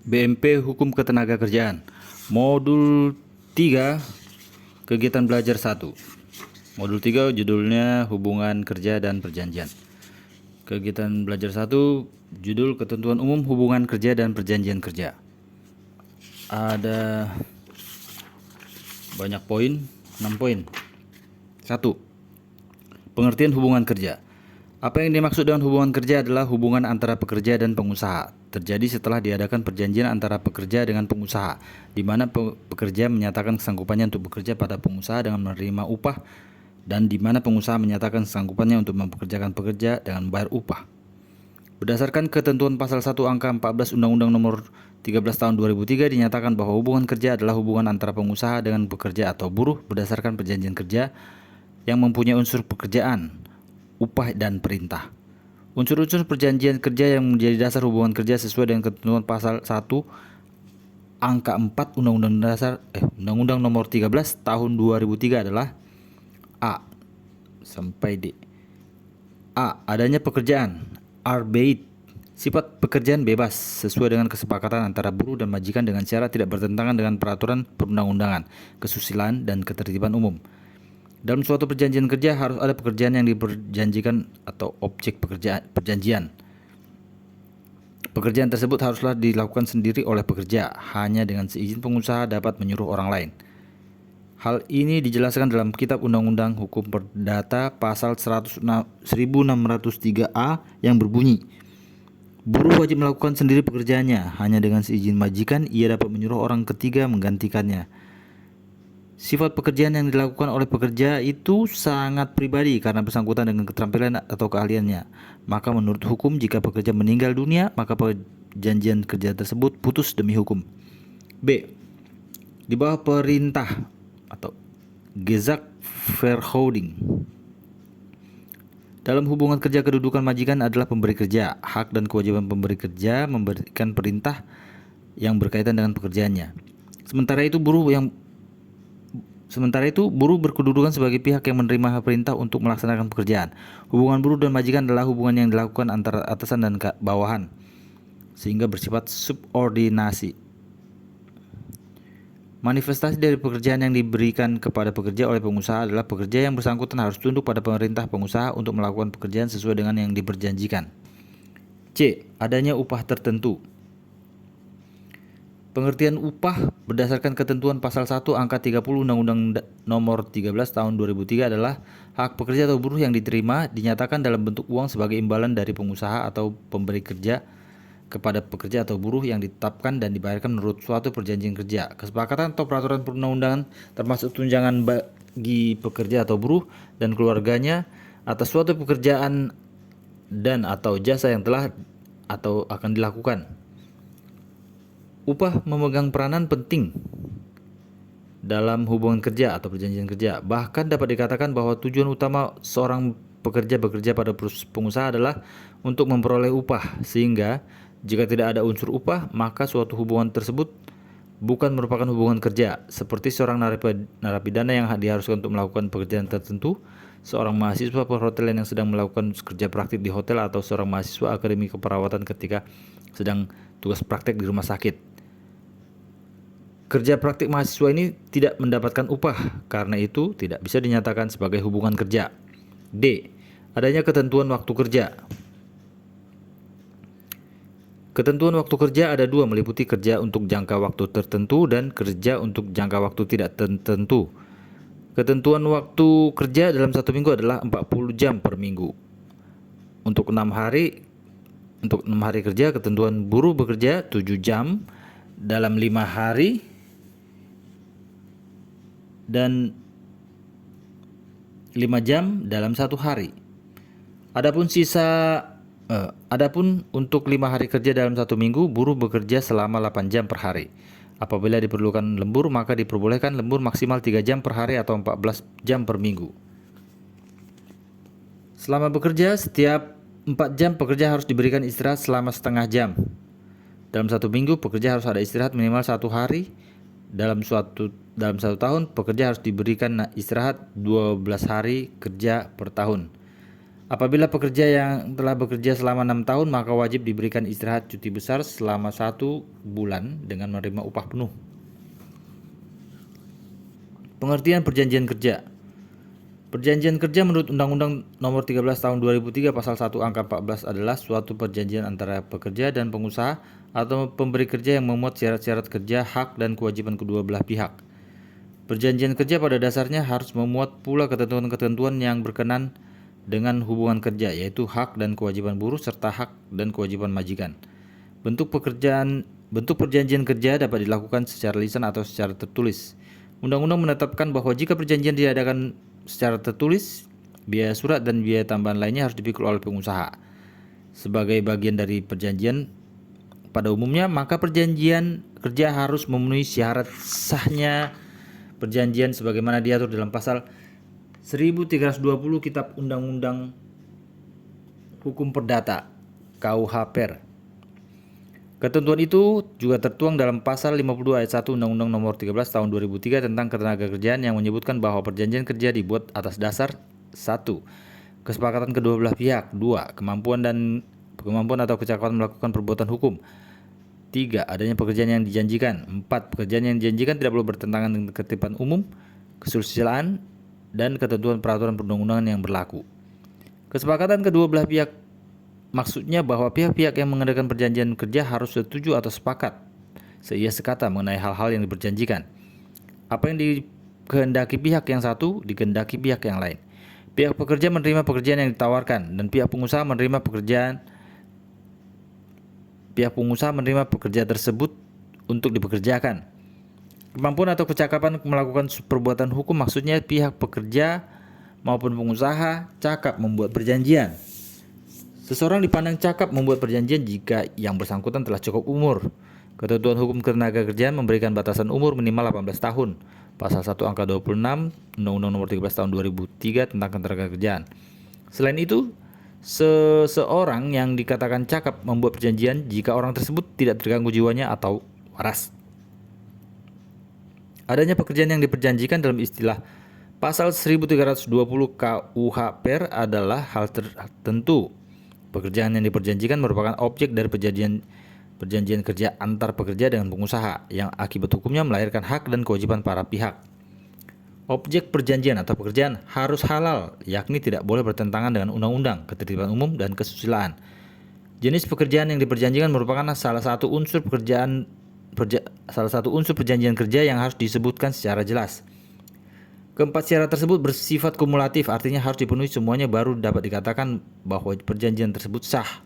BMP Hukum Ketenagakerjaan Modul 3 Kegiatan Belajar 1. Modul 3 judulnya Hubungan Kerja dan Perjanjian. Kegiatan Belajar 1 judul Ketentuan Umum Hubungan Kerja dan Perjanjian Kerja. Ada banyak poin, 6 poin. 1. Pengertian hubungan kerja. Apa yang dimaksud dengan hubungan kerja adalah hubungan antara pekerja dan pengusaha. Terjadi setelah diadakan perjanjian antara pekerja dengan pengusaha, di mana pekerja menyatakan kesanggupannya untuk bekerja pada pengusaha dengan menerima upah, dan di mana pengusaha menyatakan kesanggupannya untuk mempekerjakan pekerja dengan membayar upah. Berdasarkan ketentuan pasal 1 angka 14 Undang-Undang Nomor 13 Tahun 2003 dinyatakan bahwa hubungan kerja adalah hubungan antara pengusaha dengan pekerja atau buruh berdasarkan perjanjian kerja yang mempunyai unsur pekerjaan, upah, dan perintah. Unsur-unsur perjanjian kerja yang menjadi dasar hubungan kerja sesuai dengan ketentuan pasal 1 angka 4 Undang-Undang Nomor 13 Tahun 2003 adalah A sampai D. A. Adanya pekerjaan, Arbeit, sifat pekerjaan bebas sesuai dengan kesepakatan antara buruh dan majikan dengan syarat tidak bertentangan dengan peraturan perundang-undangan, kesusilaan, dan ketertiban umum. Dalam suatu perjanjian kerja harus ada pekerjaan yang diperjanjikan atau objek perjanjian. Pekerjaan tersebut haruslah dilakukan sendiri oleh pekerja, hanya dengan seizin pengusaha dapat menyuruh orang lain. Hal ini dijelaskan dalam Kitab Undang-Undang Hukum Perdata pasal 1603A yang berbunyi, buruh wajib melakukan sendiri pekerjaannya, hanya dengan seizin majikan ia dapat menyuruh orang ketiga menggantikannya. Sifat pekerjaan yang dilakukan oleh pekerja itu sangat pribadi karena bersangkutan dengan keterampilan atau keahliannya. Maka menurut hukum jika pekerja meninggal dunia, maka perjanjian kerja tersebut putus demi hukum. B. Di bawah perintah atau Gezaghverhouding. Dalam hubungan kerja kedudukan majikan adalah pemberi kerja. Hak dan kewajiban pemberi kerja memberikan perintah yang berkaitan dengan pekerjaannya. Sementara itu buruh berkedudukan sebagai pihak yang menerima perintah untuk melaksanakan pekerjaan. Hubungan buruh dan majikan adalah hubungan yang dilakukan antara atasan dan bawahan, sehingga bersifat subordinasi. Manifestasi dari pekerjaan yang diberikan kepada pekerja oleh pengusaha adalah pekerja yang bersangkutan harus tunduk pada perintah pengusaha untuk melakukan pekerjaan sesuai dengan yang diperjanjikan. C. Adanya upah tertentu. Pengertian upah berdasarkan ketentuan pasal 1 angka 30 Undang-Undang Nomor 13 Tahun 2003 adalah hak pekerja atau buruh yang diterima dinyatakan dalam bentuk uang sebagai imbalan dari pengusaha atau pemberi kerja kepada pekerja atau buruh yang ditetapkan dan dibayarkan menurut suatu perjanjian kerja, kesepakatan atau peraturan perundang-undangan, termasuk tunjangan bagi pekerja atau buruh dan keluarganya atas suatu pekerjaan dan atau jasa yang telah atau akan dilakukan. Upah memegang peranan penting dalam hubungan kerja atau perjanjian kerja. Bahkan dapat dikatakan bahwa tujuan utama seorang pekerja bekerja pada pengusaha adalah untuk memperoleh upah, sehingga jika tidak ada unsur upah, maka suatu hubungan tersebut bukan merupakan hubungan kerja, seperti seorang narapidana yang diharuskan untuk melakukan pekerjaan tertentu, seorang mahasiswa perhotelan yang sedang melakukan kerja praktik di hotel, atau seorang mahasiswa akademi keperawatan ketika sedang tugas praktik di rumah sakit. Kerja praktik mahasiswa ini tidak mendapatkan upah, karena itu tidak bisa dinyatakan sebagai hubungan kerja. D. Adanya ketentuan waktu kerja. Ketentuan waktu kerja ada dua, meliputi kerja untuk jangka waktu tertentu dan kerja untuk jangka waktu tidak tertentu. Ketentuan waktu kerja dalam satu minggu adalah 40 jam per minggu. Untuk 6 hari kerja, ketentuan buruh bekerja 7 jam dalam 5 hari dan 5 jam dalam 1 hari. Adapun untuk 5 hari kerja dalam 1 minggu, buruh bekerja selama 8 jam per hari. Apabila diperlukan lembur, maka diperbolehkan lembur maksimal 3 jam per hari atau 14 jam per minggu. Selama bekerja, setiap 4 jam pekerja harus diberikan istirahat selama setengah jam. Dalam 1 minggu, pekerja harus ada istirahat minimal 1 hari. Dalam satu tahun, pekerja harus diberikan istirahat 12 hari kerja per tahun. Apabila pekerja yang telah bekerja selama 6 tahun, maka wajib diberikan istirahat cuti besar selama 1 bulan dengan menerima upah penuh. Pengertian perjanjian kerja. Perjanjian kerja menurut Undang-Undang Nomor 13 Tahun 2003 Pasal 1 Angka 14 adalah suatu perjanjian antara pekerja dan pengusaha atau pemberi kerja yang memuat syarat-syarat kerja, hak dan kewajiban kedua belah pihak. Perjanjian kerja pada dasarnya harus memuat pula ketentuan-ketentuan yang berkenan dengan hubungan kerja, yaitu hak dan kewajiban buruh serta hak dan kewajiban majikan. Bentuk perjanjian kerja dapat dilakukan secara lisan atau secara tertulis. Undang-undang menetapkan bahwa jika perjanjian diadakan secara tertulis, biaya surat dan biaya tambahan lainnya harus dipikul oleh pengusaha. Sebagai bagian dari perjanjian pada umumnya, maka perjanjian kerja harus memenuhi syarat sahnya perjanjian sebagaimana diatur dalam pasal 1320 Kitab Undang-Undang Hukum Perdata KUH PER. Ketentuan itu juga tertuang dalam pasal 52 ayat 1 Undang-Undang Nomor 13 Tahun 2003 tentang Ketenagakerjaan yang menyebutkan bahwa perjanjian kerja dibuat atas dasar 1. Kesepakatan kedua belah pihak. 2. Kemampuan atau kecakapan melakukan perbuatan hukum. 3. Adanya pekerjaan yang dijanjikan. 4. Pekerjaan yang dijanjikan tidak perlu bertentangan dengan ketertiban umum, kesusilaan, dan ketentuan peraturan perundang-undangan yang berlaku. Kesepakatan kedua belah pihak maksudnya bahwa pihak-pihak yang mengadakan perjanjian kerja harus setuju atau sepakat seia sekata mengenai hal-hal yang diperjanjikan. Apa yang dikehendaki pihak yang satu dikehendaki pihak yang lain. Pihak pekerja menerima pekerjaan yang ditawarkan dan pihak pengusaha menerima pekerja tersebut untuk dipekerjakan. Kemampuan atau kecakapan melakukan perbuatan hukum maksudnya pihak pekerja maupun pengusaha cakap membuat perjanjian. Seseorang dipandang cakap membuat perjanjian jika yang bersangkutan telah cukup umur. Ketentuan hukum ketenagakerjaan memberikan batasan umur minimal 18 tahun. Pasal 1 angka 26 Undang-Undang Nomor 13 Tahun 2003 tentang Ketenagakerjaan. Selain itu, seseorang yang dikatakan cakap membuat perjanjian jika orang tersebut tidak terganggu jiwanya atau waras. Adanya pekerjaan yang diperjanjikan dalam istilah Pasal 1320 KUH PER adalah hal tertentu. Pekerjaan yang diperjanjikan merupakan objek dari perjanjian kerja antar pekerja dengan pengusaha yang akibat hukumnya melahirkan hak dan kewajiban para pihak. Objek perjanjian atau pekerjaan harus halal, yakni tidak boleh bertentangan dengan undang-undang, ketertiban umum, dan kesusilaan. Jenis pekerjaan yang diperjanjikan merupakan salah satu unsur perjanjian kerja yang harus disebutkan secara jelas. Keempat syarat tersebut bersifat kumulatif, artinya harus dipenuhi semuanya baru dapat dikatakan bahwa perjanjian tersebut sah.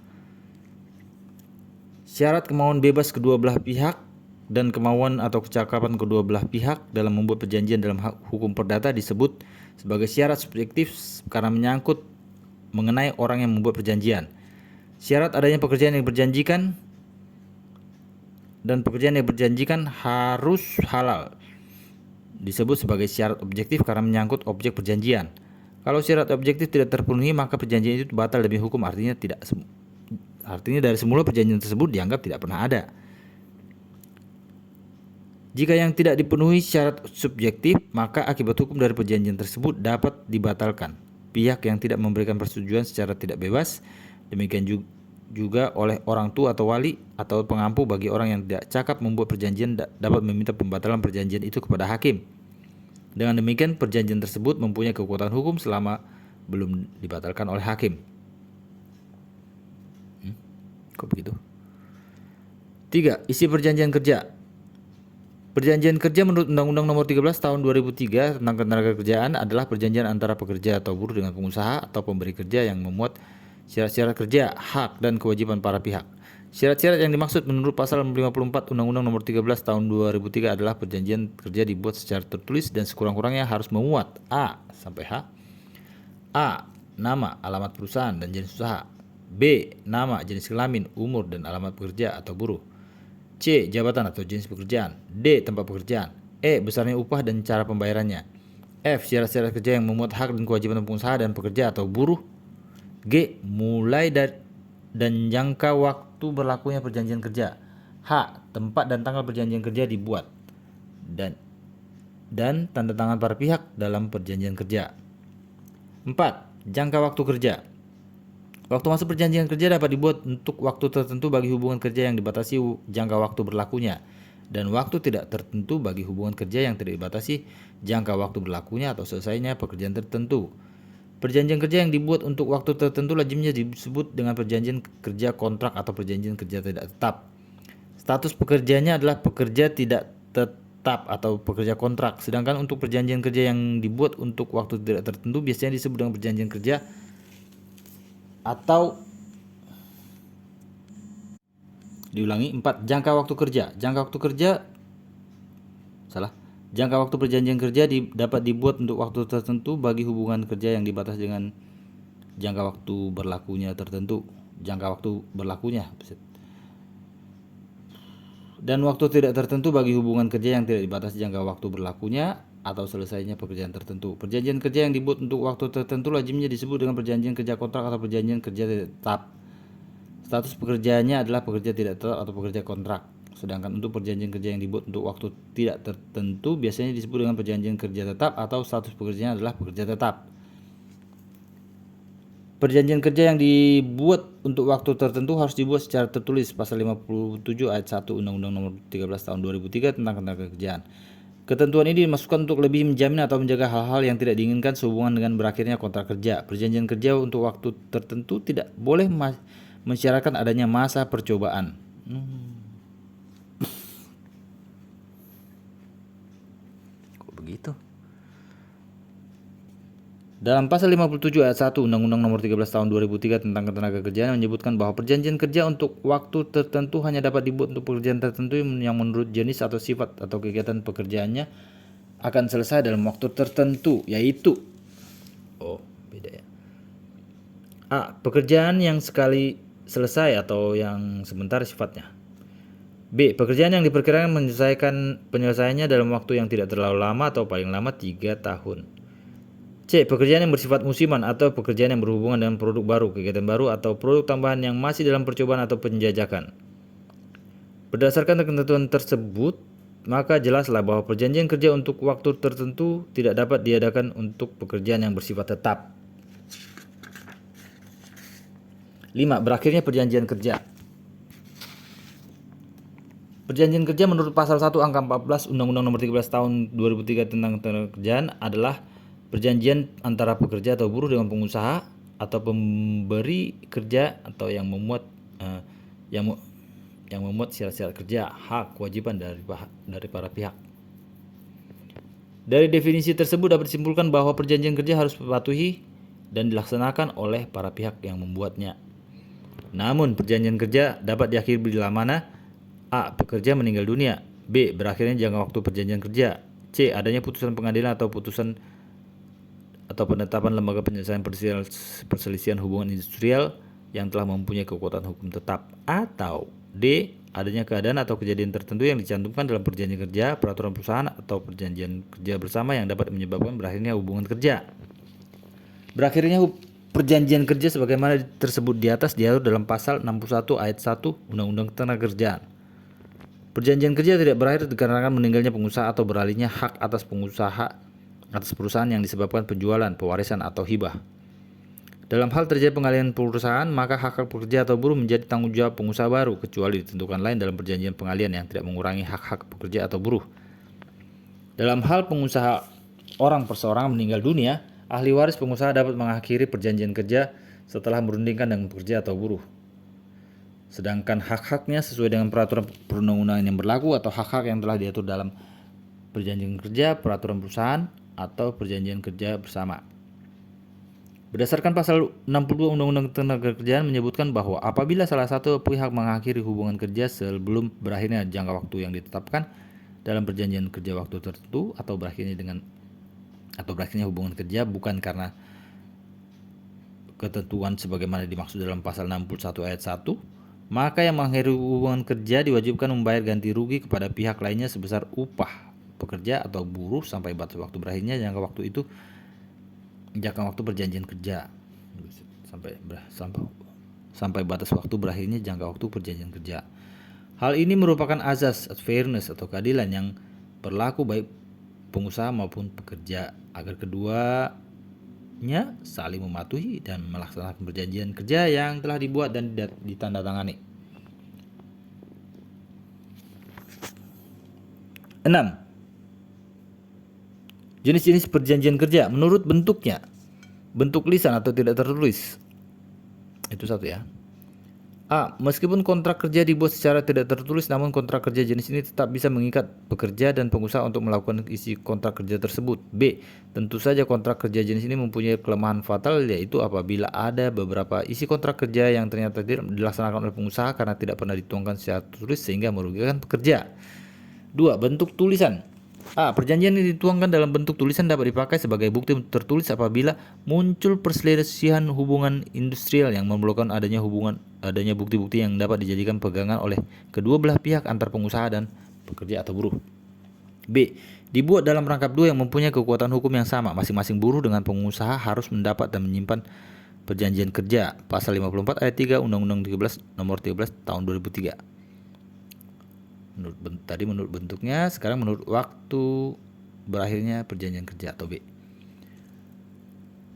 Syarat kemauan bebas kedua belah pihak dan kemauan atau kecakapan kedua belah pihak dalam membuat perjanjian dalam hukum perdata disebut sebagai syarat subjektif karena menyangkut mengenai orang yang membuat perjanjian. Syarat adanya pekerjaan yang diperjanjikan dan pekerjaan yang diperjanjikan harus halal disebut sebagai syarat objektif karena menyangkut objek perjanjian. Kalau syarat objektif tidak terpenuhi, maka perjanjian itu batal demi hukum, artinya dari semula perjanjian tersebut dianggap tidak pernah ada. Jika yang tidak dipenuhi syarat subjektif, maka akibat hukum dari perjanjian tersebut dapat dibatalkan. Pihak yang tidak memberikan persetujuan secara tidak bebas, demikian juga oleh orang tua atau wali atau pengampu bagi orang yang tidak cakap membuat perjanjian dapat meminta pembatalan perjanjian itu kepada hakim. Dengan demikian perjanjian tersebut mempunyai kekuatan hukum selama belum dibatalkan oleh hakim. Kok begitu? 3. Isi perjanjian kerja. Perjanjian kerja menurut Undang-Undang Nomor 13 Tahun 2003 tentang Ketenagakerjaan adalah perjanjian antara pekerja atau buruh dengan pengusaha atau pemberi kerja yang memuat syarat-syarat kerja, hak, dan kewajiban para pihak. Syarat-syarat yang dimaksud menurut pasal 54 Undang-Undang Nomor 13 Tahun 2003 adalah perjanjian kerja dibuat secara tertulis dan sekurang-kurangnya harus memuat A sampai H. A. Nama, alamat perusahaan dan jenis usaha. B. Nama, jenis kelamin, umur, dan alamat pekerja atau buruh. C. Jabatan atau jenis pekerjaan. D. Tempat pekerjaan. E. Besarnya upah dan cara pembayarannya. F. Syarat-syarat kerja yang memuat hak dan kewajiban pengusaha dan pekerja atau buruh. G. Mulai dan jangka waktu berlakunya perjanjian kerja. H. Tempat dan tanggal perjanjian kerja dibuat. Dan tanda tangan para pihak dalam perjanjian kerja. 4. Jangka waktu kerja. Waktu masa perjanjian kerja dapat dibuat untuk waktu tertentu bagi hubungan kerja yang dibatasi jangka waktu berlakunya, dan waktu tidak tertentu bagi hubungan kerja yang tidak dibatasi jangka waktu berlakunya atau selesainya pekerjaan tertentu. Perjanjian kerja yang dibuat untuk waktu tertentu lazimnya disebut dengan perjanjian kerja kontrak atau perjanjian kerja tidak tetap. Status pekerjanya adalah pekerja tidak tetap atau pekerja kontrak. Sedangkan untuk perjanjian kerja yang dibuat untuk waktu tidak tertentu biasanya disebut dengan perjanjian kerja atau diulangi 4. Jangka waktu kerja. Jangka waktu perjanjian kerja dapat dibuat untuk waktu tertentu bagi hubungan kerja yang dibatasi dengan jangka waktu berlakunya tertentu. Dan waktu tidak tertentu bagi hubungan kerja yang tidak dibatasi jangka waktu berlakunya atau selesainya pekerjaan tertentu. Perjanjian kerja yang dibuat untuk waktu tertentu lazimnya disebut dengan perjanjian kerja kontrak atau perjanjian kerja tidak tetap. Status pekerjaannya adalah pekerja tidak tetap atau pekerja kontrak. Sedangkan untuk perjanjian kerja yang dibuat untuk waktu tidak tertentu biasanya disebut dengan perjanjian kerja tetap atau status pekerjaannya adalah pekerja tetap. Perjanjian kerja yang dibuat untuk waktu tertentu harus dibuat secara tertulis pasal 57 ayat 1 Undang-Undang Nomor 13 Tahun 2003 tentang ketenagakerjaan. Ketentuan ini dimasukkan untuk lebih menjamin atau menjaga hal-hal yang tidak diinginkan sehubungan dengan berakhirnya kontrak kerja. Perjanjian kerja untuk waktu tertentu tidak boleh mensyaratkan adanya masa percobaan. Kok begitu? Dalam pasal 57 ayat 1 Undang-Undang Nomor 13 Tahun 2003 tentang ketenagakerjaan menyebutkan bahwa perjanjian kerja untuk waktu tertentu hanya dapat dibuat untuk pekerjaan tertentu yang menurut jenis atau sifat atau kegiatan pekerjaannya akan selesai dalam waktu tertentu, yaitu beda ya. A. Pekerjaan yang sekali selesai atau yang sebentar sifatnya. B. Pekerjaan yang diperkirakan penyelesaiannya dalam waktu yang tidak terlalu lama atau paling lama 3 tahun. C. Pekerjaan yang bersifat musiman atau pekerjaan yang berhubungan dengan produk baru, kegiatan baru, atau produk tambahan yang masih dalam percobaan atau penjajakan. Berdasarkan ketentuan tersebut, maka jelaslah bahwa perjanjian kerja untuk waktu tertentu tidak dapat diadakan untuk pekerjaan yang bersifat tetap. 5. Berakhirnya perjanjian kerja. Perjanjian kerja menurut pasal 1 angka 14 Undang-Undang Nomor 13 Tahun 2003 tentang ketenagakerjaan adalah perjanjian antara pekerja atau buruh dengan pengusaha atau pemberi kerja atau yang memuat syarat-syarat kerja, hak, kewajiban dari para pihak. Dari definisi tersebut dapat disimpulkan bahwa perjanjian kerja harus dipatuhi dan dilaksanakan oleh para pihak yang membuatnya. Namun perjanjian kerja dapat diakhiri bila mana: A. Pekerja meninggal dunia. B. Berakhirnya jangka waktu perjanjian kerja. C. Adanya putusan pengadilan atau putusan atau penetapan lembaga penyelesaian perselisihan hubungan industrial yang telah mempunyai kekuatan hukum tetap. Atau D. Adanya keadaan atau kejadian tertentu yang dicantumkan dalam perjanjian kerja, peraturan perusahaan, atau perjanjian kerja bersama yang dapat menyebabkan berakhirnya hubungan kerja. Berakhirnya perjanjian kerja sebagaimana tersebut di atas diatur dalam pasal 61 ayat 1 Undang-Undang Ketenagakerjaan. Perjanjian kerja tidak berakhir dikarenakan meninggalnya pengusaha atau beralihnya hak atas pengusaha atas perusahaan yang disebabkan penjualan, pewarisan, atau hibah. Dalam hal terjadi pengalihan perusahaan, maka hak-hak pekerja atau buruh menjadi tanggung jawab pengusaha baru, kecuali ditentukan lain dalam perjanjian pengalihan yang tidak mengurangi hak-hak pekerja atau buruh. Dalam hal pengusaha orang perseorangan meninggal dunia, ahli waris pengusaha dapat mengakhiri perjanjian kerja setelah merundingkan dengan pekerja atau buruh. Sedangkan hak-haknya sesuai dengan peraturan perundang-undangan yang berlaku atau hak-hak yang telah diatur dalam perjanjian kerja, peraturan perusahaan, atau perjanjian kerja bersama. Berdasarkan pasal 62 Undang-Undang Ketenagakerjaan menyebutkan bahwa apabila salah satu pihak mengakhiri hubungan kerja sebelum berakhirnya jangka waktu yang ditetapkan dalam perjanjian kerja waktu tertentu atau berakhirnya hubungan kerja bukan karena ketentuan sebagaimana dimaksud dalam pasal 61 ayat 1, maka yang mengakhiri hubungan kerja diwajibkan membayar ganti rugi kepada pihak lainnya sebesar upah pekerja atau buruh sampai batas waktu berakhirnya jangka waktu perjanjian kerja sampai batas waktu berakhirnya jangka waktu perjanjian kerja. Hal ini merupakan azas fairness atau keadilan yang berlaku baik pengusaha maupun pekerja agar kedua keduanya saling mematuhi dan melaksanakan perjanjian kerja yang telah dibuat dan ditandatangani. 6. Jenis-jenis perjanjian kerja menurut bentuknya. Bentuk lisan atau tidak tertulis. Itu satu ya. A. Meskipun kontrak kerja dibuat secara tidak tertulis, namun kontrak kerja jenis ini tetap bisa mengikat pekerja dan pengusaha untuk melakukan isi kontrak kerja tersebut. B. Tentu saja kontrak kerja jenis ini mempunyai kelemahan fatal, yaitu apabila ada beberapa isi kontrak kerja yang ternyata tidak dilaksanakan oleh pengusaha karena tidak pernah dituangkan secara tertulis sehingga merugikan pekerja. 2. Bentuk tulisan. A. Perjanjian yang dituangkan dalam bentuk tulisan dapat dipakai sebagai bukti tertulis apabila muncul perselisihan hubungan industrial yang memerlukan adanya bukti-bukti yang dapat dijadikan pegangan oleh kedua belah pihak antar pengusaha dan pekerja atau buruh. B. Dibuat dalam rangkap dua yang mempunyai kekuatan hukum yang sama. Masing-masing buruh dengan pengusaha harus mendapat dan menyimpan perjanjian kerja. Pasal 54 ayat 3 Undang-Undang 13 nomor 13 tahun 2003. Menurut bentuknya, sekarang menurut waktu berakhirnya perjanjian kerja atau B.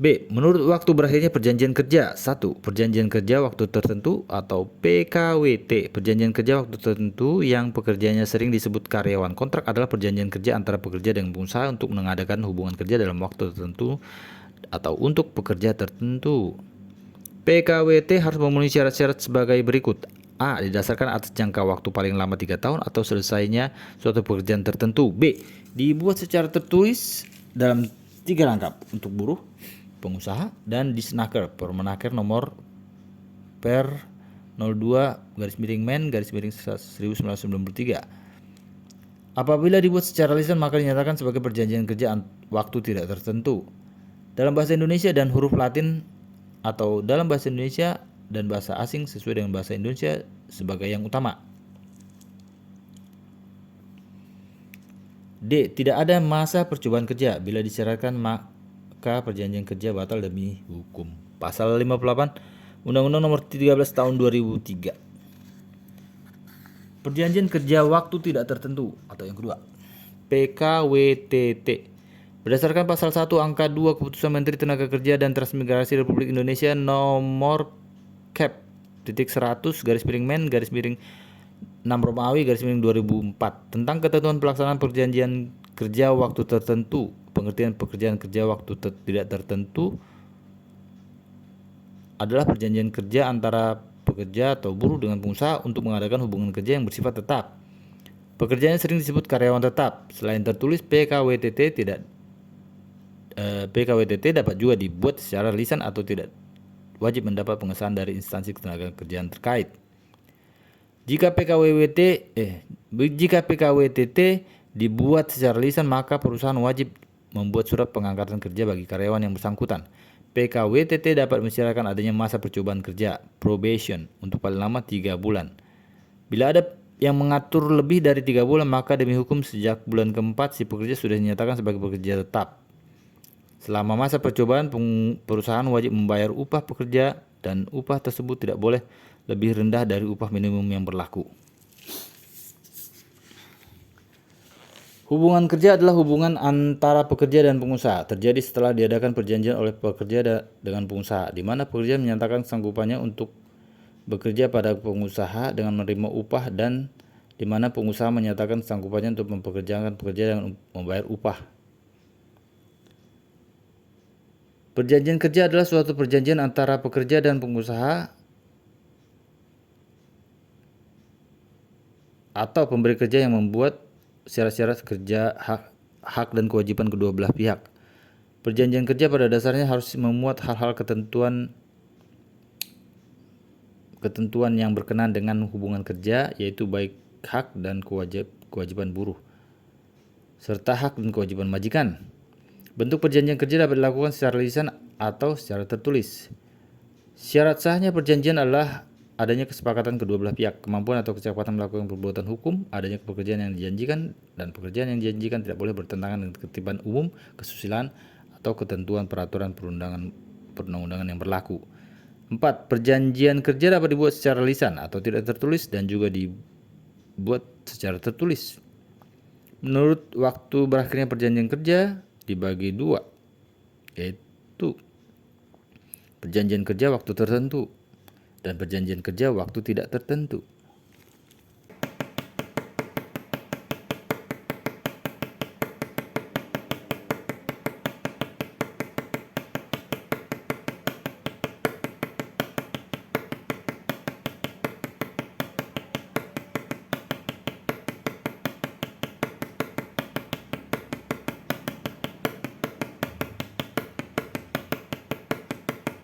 B. Menurut waktu berakhirnya perjanjian kerja. 1. Perjanjian kerja waktu tertentu atau PKWT. Perjanjian kerja waktu tertentu yang pekerjanya sering disebut karyawan. Kontrak adalah perjanjian kerja antara pekerja dengan pengusaha untuk mengadakan hubungan kerja dalam waktu tertentu atau untuk pekerja tertentu. PKWT harus memenuhi syarat-syarat sebagai berikut. A. Didasarkan atas jangka waktu paling lama 3 tahun atau selesainya suatu pekerjaan tertentu. B. Dibuat secara tertulis dalam 3 rangkap untuk buruh, pengusaha, dan Disnaker Permenaker nomor per 02/Men/1993. Apabila dibuat secara lisan maka dinyatakan sebagai perjanjian kerja waktu tidak tertentu. Dalam bahasa Indonesia dan huruf Latin atau dalam bahasa Indonesia dan bahasa asing sesuai dengan bahasa Indonesia sebagai yang utama. D. Tidak ada masa percobaan kerja. Bila disyaratkan maka perjanjian kerja batal demi hukum. Pasal 58 Undang-Undang nomor 13 tahun 2003. Perjanjian kerja waktu tidak tertentu atau yang kedua, PKWTT. Berdasarkan pasal 1 angka 2 Keputusan Menteri Tenaga Kerja dan Transmigrasi Republik Indonesia nomor Cap .100/Men/6 Romawi /2004 tentang ketentuan pelaksanaan perjanjian kerja waktu tertentu. Pengertian pekerjaan kerja waktu tidak tertentu adalah perjanjian kerja antara pekerja atau buruh dengan pengusaha untuk mengadakan hubungan kerja yang bersifat tetap. Pekerjaannya sering disebut karyawan tetap. Selain tertulis, PKWTT dapat juga dibuat secara lisan atau tidak wajib mendapat pengesahan dari instansi ketenaga kerjaan terkait. Jika PKWTT dibuat secara lisan, maka perusahaan wajib membuat surat pengangkatan kerja bagi karyawan yang bersangkutan. PKWTT dapat mensyaratkan adanya masa percobaan kerja (probation) untuk paling lama 3 bulan. Bila ada yang mengatur lebih dari 3 bulan, maka demi hukum sejak bulan keempat si pekerja sudah dinyatakan sebagai pekerja tetap. Selama masa percobaan, perusahaan wajib membayar upah pekerja dan upah tersebut tidak boleh lebih rendah dari upah minimum yang berlaku. Hubungan kerja adalah hubungan antara pekerja dan pengusaha. Terjadi setelah diadakan perjanjian oleh pekerja dengan pengusaha, di mana pekerja menyatakan kesanggupannya untuk bekerja pada pengusaha dengan menerima upah dan di mana pengusaha menyatakan kesanggupannya untuk mempekerjakan pekerja dengan membayar upah. Perjanjian kerja adalah suatu perjanjian antara pekerja dan pengusaha atau pemberi kerja yang membuat syarat-syarat kerja, hak dan kewajiban kedua belah pihak. Perjanjian kerja pada dasarnya harus memuat hal-hal ketentuan yang berkenaan dengan hubungan kerja, yaitu baik hak dan kewajiban buruh serta hak dan kewajiban majikan. Bentuk perjanjian kerja dapat dilakukan secara lisan atau secara tertulis. Syarat sahnya perjanjian adalah adanya kesepakatan kedua belah pihak, kemampuan atau kecepatan melakukan perbuatan hukum, adanya pekerjaan yang dijanjikan, dan pekerjaan yang dijanjikan tidak boleh bertentangan dengan ketertiban umum, kesusilaan, atau ketentuan peraturan perundang-undangan yang berlaku. 4. Perjanjian kerja dapat dibuat secara lisan atau tidak tertulis dan juga dibuat secara tertulis. Menurut waktu berakhirnya perjanjian kerja dibagi 2, yaitu perjanjian kerja waktu tertentu, dan perjanjian kerja waktu tidak tertentu.